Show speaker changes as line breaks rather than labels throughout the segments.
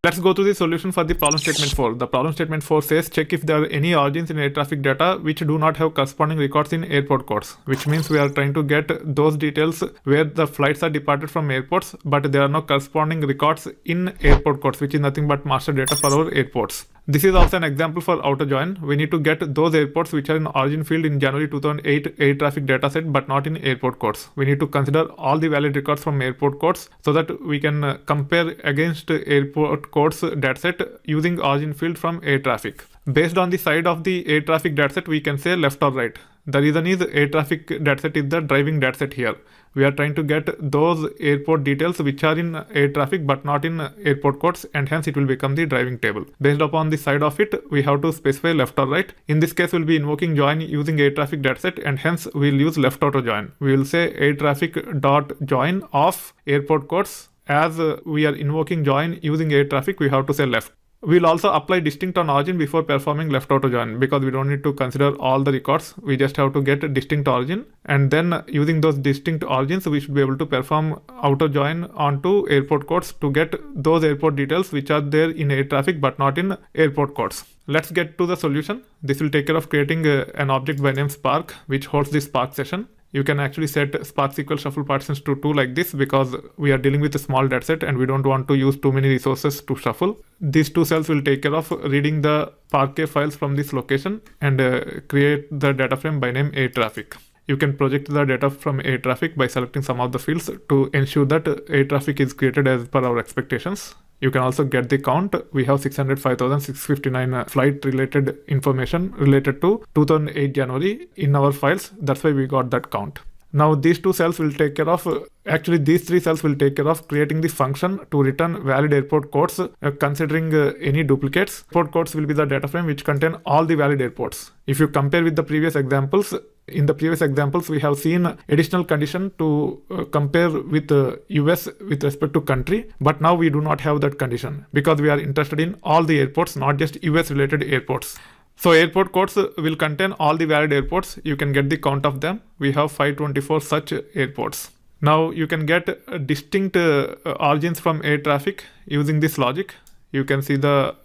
Let's go to the solution for the problem statement 4. The problem statement 4 says check if there are any origins in air traffic data which do not have corresponding records in airport codes, which means we are trying to get those details where the flights are departed from airports, but there are no corresponding records in airport codes, which is nothing but master data for our airports. This is also an example for outer join. We need to get those airports which are in origin field in January 2008 air traffic dataset but not in airport codes. We need to consider all the valid records from airport codes so that we can compare against airport codes dataset using origin field from air traffic. Based on the side of the air traffic dataset, we can say left or right. The reason is air traffic dataset is the driving dataset here. We are trying to get those airport details which are in air traffic but not in airport codes, and hence it will become the driving table. Based upon the side of it, we have to specify left or right. In this case, we'll be invoking join using air traffic dataset, and hence we'll use left auto join. We will say air traffic dot join of airport codes. As we are invoking join using air traffic, we have to say left. We'll also apply distinct on origin before performing left auto join, because we don't need to consider all the records. We just have to get distinct origin, and then using those distinct origins, we should be able to perform outer join onto airport codes to get those airport details which are there in air traffic but not in airport codes. Let's get to the solution. This will take care of creating an object by name Spark, which holds the Spark session. You can actually set Spark SQL shuffle partitions to 2 like this, because we are dealing with a small dataset and we don't want to use too many resources to shuffle. These 2 cells will take care of reading the Parquet files from this location and create the data frame by name air traffic. You can project the data from air traffic by selecting some of the fields to ensure that air traffic is created as per our expectations. You can also get the count. We have 605,659 flight related information related to 2008 January in our files. That's why we got that count. Now these 2 cells will take care of, actually these 3 cells will take care of creating the function to return valid airport codes considering any duplicates. Airport codes will be the data frame which contain all the valid airports. If you compare with the previous examples, in the previous examples, we have seen additional condition to compare with US with respect to country, but now we do not have that condition because we are interested in all the airports, not just US related airports. So airport codes will contain all the valid airports. You can get the count of them. We have 524 such airports. Now you can get distinct origins from air traffic using this logic. You can see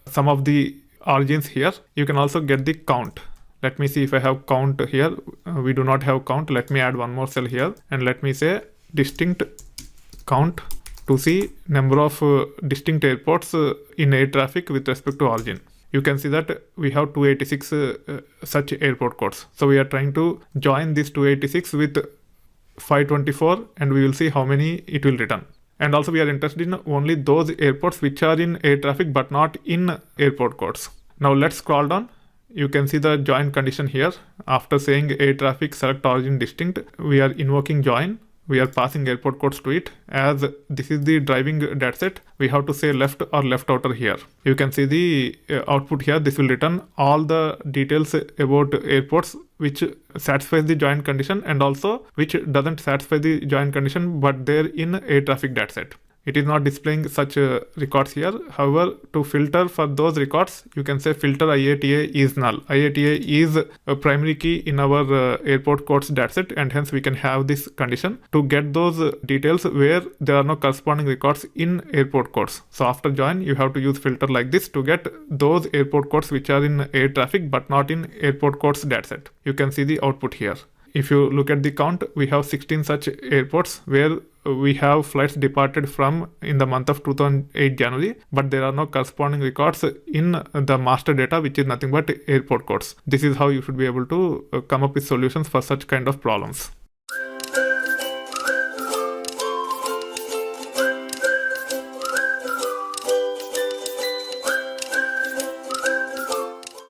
some of the origins here. You can also get the count. Let me see if I have count here. We do not have count. Let me add one more cell here and let me say distinct count to see number of distinct airports in air traffic with respect to origin. You can see that we have 286 such airport codes. So we are trying to join this 286 with 524 and we will see how many it will return. And also we are interested in only those airports which are in air traffic but not in airport codes. Now let's scroll down. You can see the join condition here. After saying air traffic select origin distinct, we are invoking join. We are passing airport codes to it. As this is the driving dataset, we have to say left or left outer here. You can see the output here. This will return all the details about airports which satisfies the join condition and also which doesn't satisfy the join condition but they're in air traffic dataset. It is not displaying such records here. However, to filter for those records, you can say filter IATA is null. IATA is a primary key in our airport codes dataset, and hence we can have this condition to get those details where there are no corresponding records in airport codes. So after join, you have to use filter like this to get those airport codes which are in air traffic but not in airport codes dataset. You can see the output here. If you look at the count, we have 16 such airports where we have flights departed from in the month of 2008 January, but there are no corresponding records in the master data, which is nothing but airport codes. This is how you should be able to come up with solutions for such kind of problems.